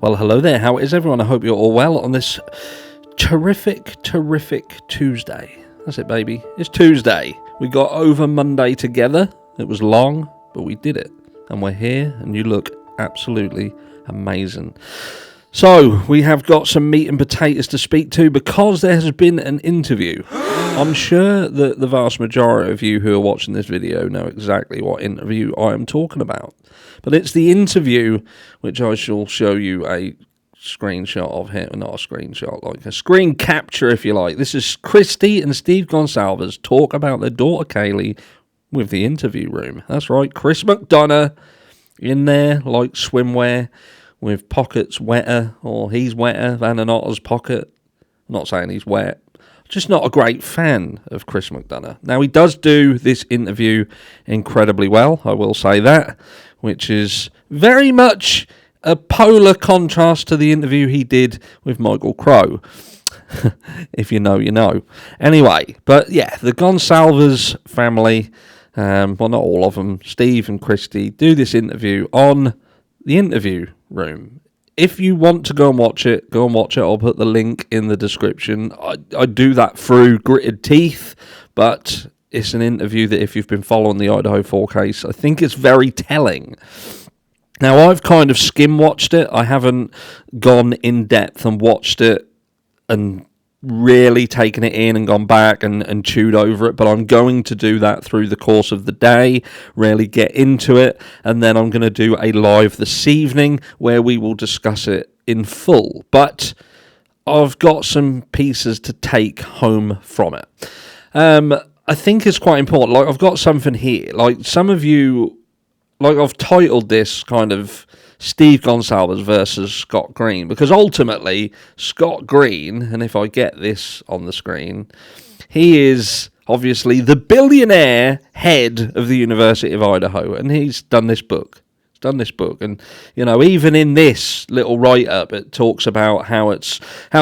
Well, hello there. How is everyone? I hope you're all well on this terrific Tuesday. That's it, baby. It's Tuesday. We got over Monday together. It was long, but we did it. And we're here, and you look absolutely amazing. So, we have got some meat and potatoes to speak to because there has been an interview. I'm sure that the vast majority of you who are watching this video know exactly what interview I am talking about. But it's the interview, which I shall show you a screenshot of here. Not a screenshot, like a screen capture, if you like. This is Christy and Steve Goncalves talk about their daughter Kaylee with the interview room. That's right, Chris McDonough in there, like swimwear, with pockets wetter, or he's wetter than an otter's pocket. I'm not saying he's wet. Just not a great fan of Chris McDonough. Now, he does do this interview incredibly well, I will say that, which is very much a polar contrast to the interview he did with Michael Crow. If you know, you know. Anyway, but yeah, the Goncalves family, well, not all of them, Steve and Christy, do this interview on the interview room. If you want to go and watch it, go and watch it. I'll put the link in the description. I do that through gritted teeth, but it's an interview that if you've been following the Idaho 4 case, I think it's very telling. Now, I've kind of skim-watched it. I haven't gone in depth and watched it and really taken it in and gone back and chewed over it, but I'm going to do that through the course of the day, really get into it, and then I'm going to do a live this evening where we will discuss it in full. But I've got some pieces to take home from it. I think it's quite important. Like, I've got something here. Like, some of you, like, I've titled this kind of Steve Goncalves versus Scott Green, because ultimately Scott Green, and if I get this on the screen, he is obviously the billionaire head of the University of Idaho, and he's done this book. And you know, even in this little write-up, it talks about how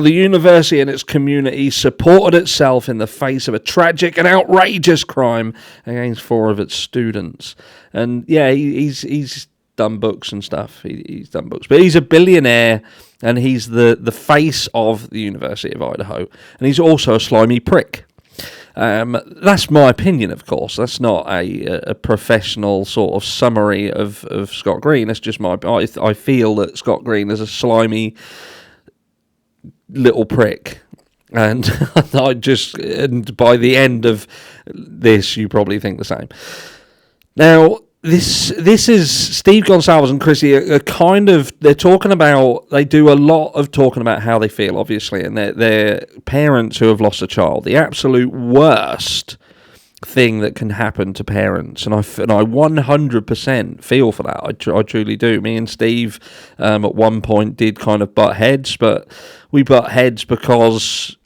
the university and its community supported itself in the face of a tragic and outrageous crime against 4 of its students. And yeah, he's done books and stuff. He's done books, but he's a billionaire, and he's the face of the University of Idaho, and he's also a slimy prick. That's my opinion, of course. That's not a professional sort of summary of Scott Green. That's just my. I feel that Scott Green is a slimy little prick, and and by the end of this, you probably think the same. Now, This is Steve Goncalves and Chrissy are kind of, they do a lot of talking about how they feel, obviously, and they're parents who have lost a child. The absolute worst thing that can happen to parents, and I 100% feel for that. I truly do. Me and Steve at one point did kind of butt heads, but we butt heads because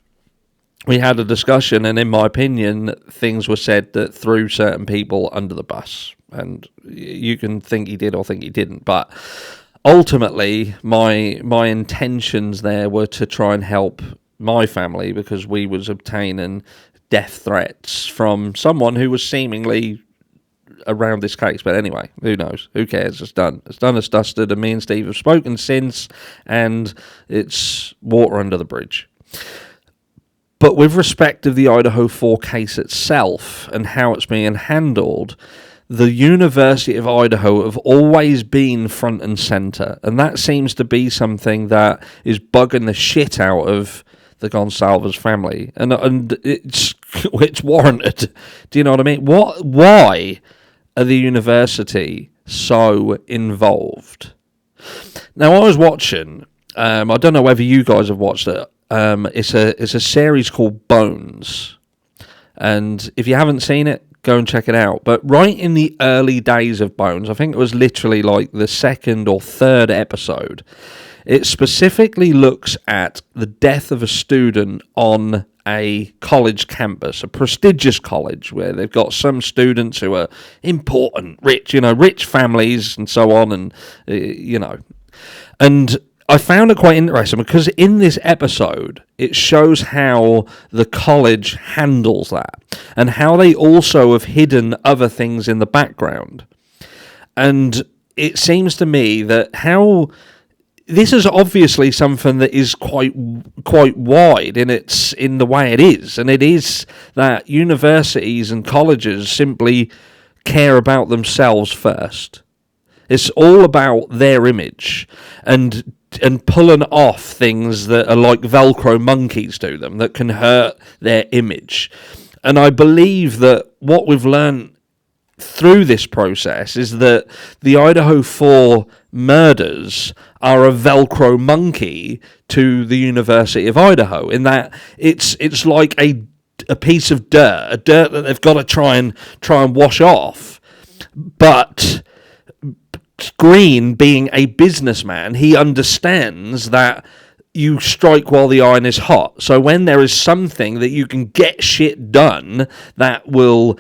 we had a discussion, and in my opinion, things were said that threw certain people under the bus. And you can think he did or think he didn't, but ultimately my intentions there were to try and help my family, because we was obtaining death threats from someone who was seemingly around this case. But anyway, who knows? Who cares? It's done. It's done, it's dusted, and me and Steve have spoken since, and it's water under the bridge. But with respect to the Idaho 4 case itself and how it's being handled, the University of Idaho have always been front and center, and that seems to be something that is bugging the shit out of the Goncalves family, and it's warranted. Do you know what I mean? Why are the university so involved? Now, I was watching. I don't know whether you guys have watched it. It's a series called Bones, and if you haven't seen it, go and check it out. But right in the early days of Bones, I think it was literally like the 2nd or 3rd episode, it specifically looks at the death of a student on a college campus, a prestigious college, where they've got some students who are important, rich families and so on, and and I found it quite interesting because in this episode, it shows how the college handles that and how they also have hidden other things in the background. And it seems to me that how this is obviously something that is quite wide in the way it is, and it is that universities and colleges simply care about themselves first. It's all about their image and pulling off things that are like Velcro monkeys to them that can hurt their image. And I believe that what we've learned through this process is that the Idaho 4 murders are a Velcro monkey to the University of Idaho, in that it's like a piece of dirt that they've got to try and wash off. But Green, being a businessman, he understands that you strike while the iron is hot. So when there is something that you can get shit done that will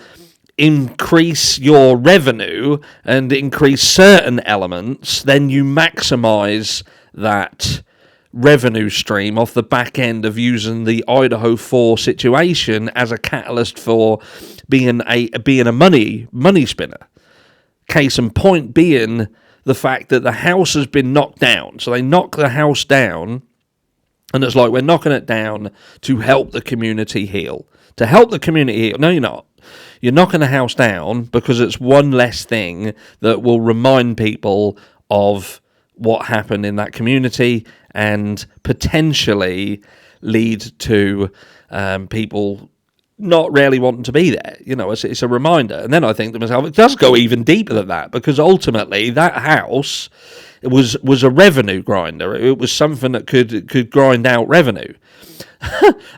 increase your revenue and increase certain elements, then you maximize that revenue stream off the back end of using the Idaho 4 situation as a catalyst for being a money spinner. Case in point being the fact that the house has been knocked down. So they knock the house down, and it's like, we're knocking it down to help the community heal. To help the community heal. No, you're not. You're knocking the house down because it's one less thing that will remind people of what happened in that community and potentially lead to people not really wanting to be there. You know, it's a reminder. And then I think to myself, it does go even deeper than that, because ultimately that house was a revenue grinder. It was something that could grind out revenue.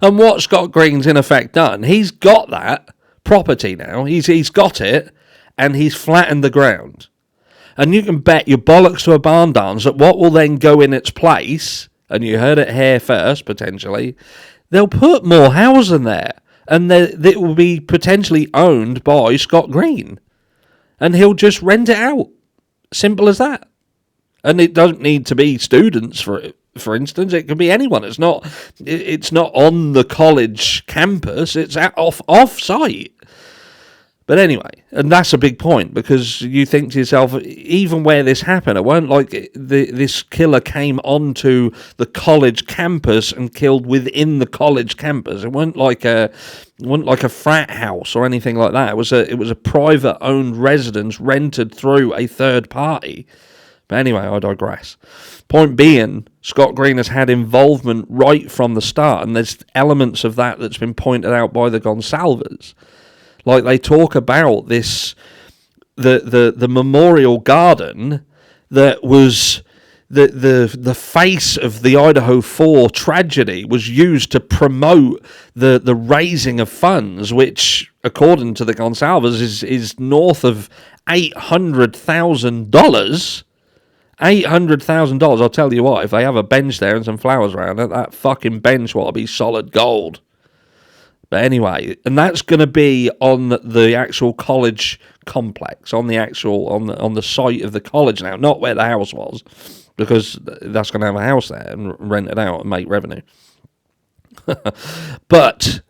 And what Scott Green's in effect done, he's got that property now. He's got it, and he's flattened the ground. And you can bet your bollocks to a barn dance that what will then go in its place, and you heard it here first, potentially, they'll put more housing there. And it will be potentially owned by Scott Green. And he'll just rent it out. Simple as that. And it doesn't need to be students, for instance. It could be anyone. It's not on the college campus. It's off-site. But anyway, and that's a big point, because you think to yourself, even where this happened, it weren't like this killer came onto the college campus and killed within the college campus. It weren't like a frat house or anything like that. It was a private owned residence rented through a third party. But anyway, I digress. Point being, Scott Green has had involvement right from the start, and there's elements of that's been pointed out by the Goncalves. Like, they talk about this, the memorial garden that was the face of the Idaho 4 tragedy, was used to promote the raising of funds, which, according to the Goncalves, is north of $800,000. $800,000. I'll tell you what, if they have a bench there and some flowers around it, that fucking bench will be solid gold. But anyway, and that's going to be on the actual college complex, on the site of the college now, not where the house was, because that's going to have a house there and rent it out and make revenue. But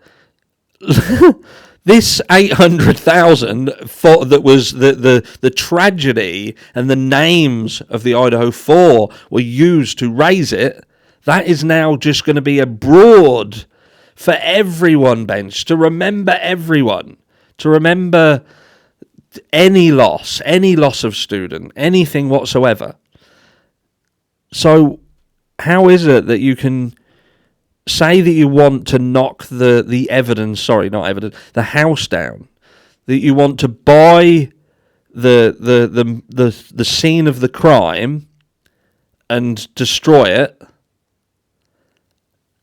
this 800,000 that was the tragedy, and the names of the Idaho 4 were used to raise it. That is now just going to be a broad for everyone bench, to remember everyone, to remember any loss of student, anything whatsoever. So how is it that you can say that you want to knock the house down, that you want to buy the scene of the crime and destroy it,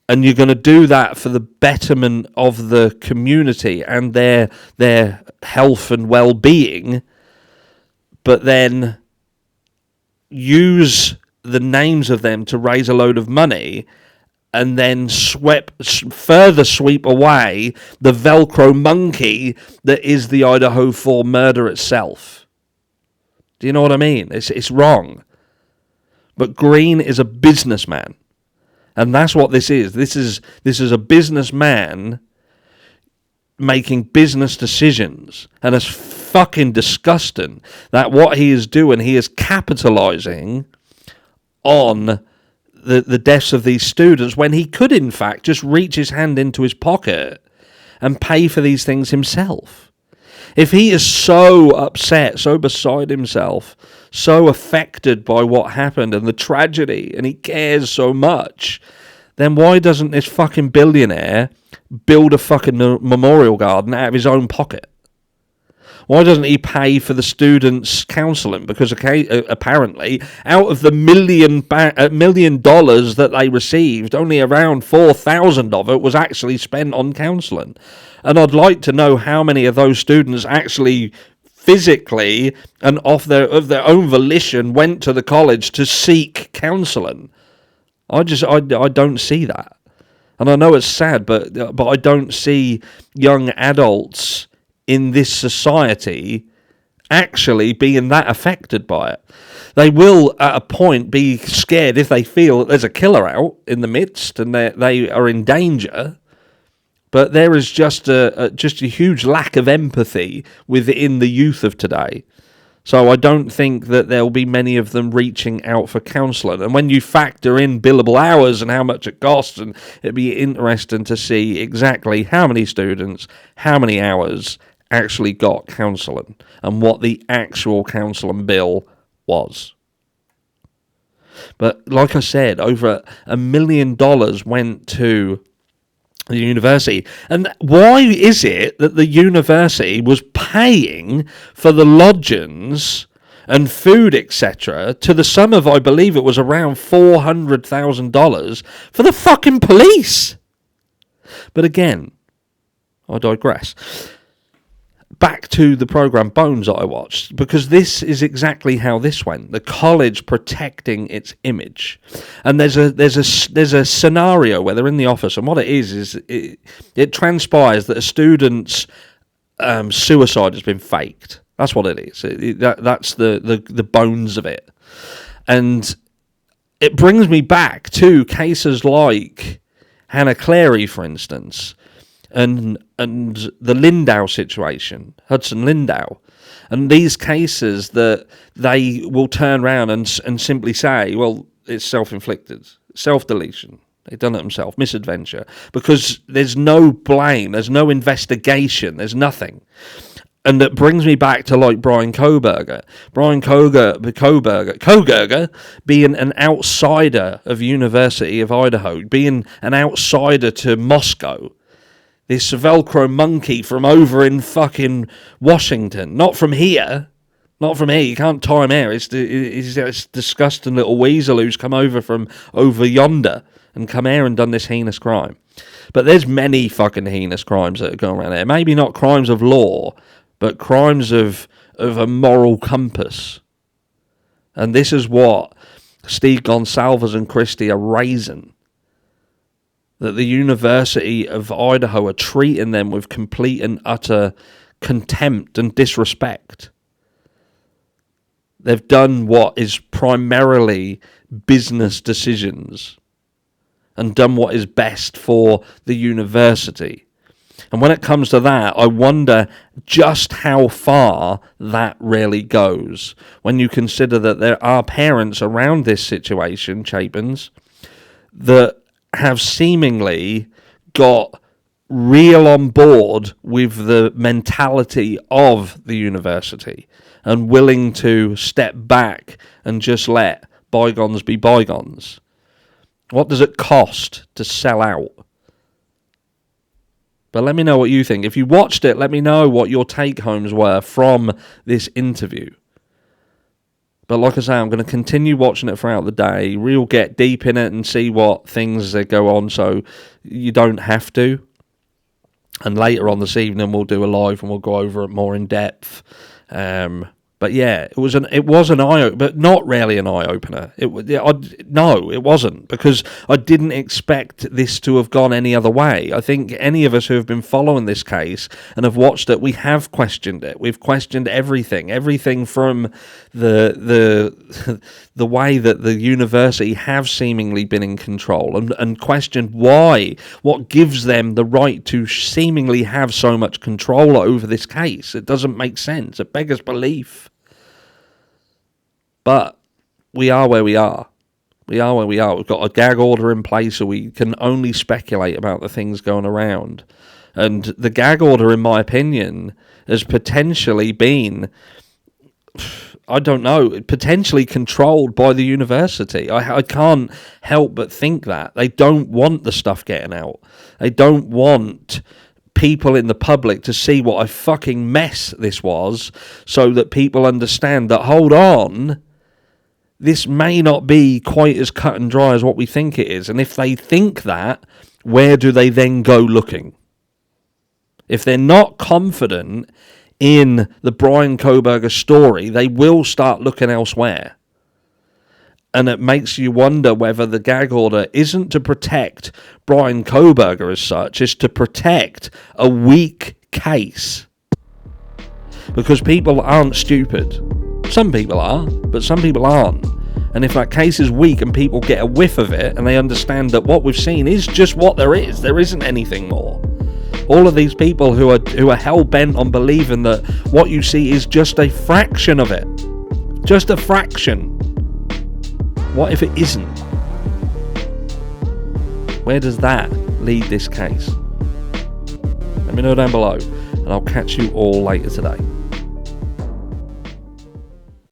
and you're going to do that for the betterment of the community and their health and well-being, but then use the names of them to raise a load of money, and then further sweep away the Velcro monkey that is the Idaho 4 murder itself. Do you know what I mean? It's wrong. But Green is a businessman. And that's what this is. This is a businessman making business decisions. And it's fucking disgusting that what he is doing, he is capitalizing on the deaths of these students when he could, in fact, just reach his hand into his pocket and pay for these things himself. If he is so upset, so beside himself, so affected by what happened and the tragedy, and he cares so much, then why doesn't this fucking billionaire build a fucking memorial garden out of his own pocket? Why doesn't he pay for the students' counselling? Because apparently, out of the $1 million that they received, only around 4,000 of it was actually spent on counselling. And I'd like to know how many of those students actually physically and of their own volition went to the college to seek counselling. I don't see that. And I know it's sad, but I don't see young adults in this society actually being that affected by it. They will, at a point, be scared if they feel that there's a killer out in the midst and they are in danger. But there is just a huge lack of empathy within the youth of today. So I don't think that there will be many of them reaching out for counselling. And when you factor in billable hours and how much it costs, and it'd be interesting to see exactly how many students, how many hours actually got counselling and what the actual counselling bill was. But like I said, over $1 million went to the university. And why is it that the university was paying for the lodgings and food, etc., to the sum of, I believe it was around $400,000 for the fucking police? But again, I digress. Back to the program Bones that I watched, because this is exactly how this went. The college protecting its image, and there's a scenario where they're in the office, and what it is it transpires that a student's suicide has been faked. That's what it is. That's the bones of it, and it brings me back to cases like Hannah Clary, for instance. And the Lindau situation, Hudson Lindau, and these cases that they will turn around and simply say, well, it's self-inflicted, self-deletion, they've done it themselves, misadventure, because there's no blame, there's no investigation, there's nothing. And that brings me back to like Brian Kohberger. Brian Kohberger being an outsider of University of Idaho, being an outsider to Moscow. This Velcro Monkey from over in fucking Washington. Not from here. You can't tie him here. It's this disgusting little weasel who's come over from over yonder and come here and done this heinous crime. But there's many fucking heinous crimes that are going around here. Maybe not crimes of law, but crimes of a moral compass. And this is what Steve Goncalves and Christie are raising. That the University of Idaho are treating them with complete and utter contempt and disrespect. They've done what is primarily business decisions and done what is best for the university. And when it comes to that, I wonder just how far that really goes when you consider that there are parents around this situation, Chapins, that have seemingly got real on board with the mentality of the university and willing to step back and just let bygones be bygones. What does it cost to sell out? But let me know what you think. If you watched it, let me know what your take-homes were from this interview. But like I say, I'm going to continue watching it throughout the day. We'll get deep in it and see what things that go on, so you don't have to. And later on this evening, we'll do a live and we'll go over it more in depth. But yeah, it was an eye-opener, but not really an eye-opener. No, it wasn't, because I didn't expect this to have gone any other way. I think any of us who have been following this case and have watched it, we have questioned it. We've questioned everything from the way that the university have seemingly been in control, and questioned why, what gives them the right to seemingly have so much control over this case. It doesn't make sense. It beggars belief. But we are where we are. We are where we are. We've got a gag order in place, so we can only speculate about the things going around. And the gag order, in my opinion, has potentially been, I don't know, potentially controlled by the university. I can't help but think that. They don't want the stuff getting out. They don't want people in the public to see what a fucking mess this was, so that people understand that, hold on, this may not be quite as cut and dry as what we think it is. And if they think that, where do they then go looking? If they're not confident in the Brian Kohberger story, they will start looking elsewhere. And it makes you wonder whether the gag order isn't to protect Brian Kohberger as such, it's to protect a weak case. Because people aren't stupid. Some people are, but some people aren't. And if that case is weak and people get a whiff of it and they understand that what we've seen is just what there isn't anything more. All of these people who are hell-bent on believing that what you see is just a fraction of it. Just a fraction. What if it isn't? Where does that lead this case? Let me know down below, and I'll catch you all later today.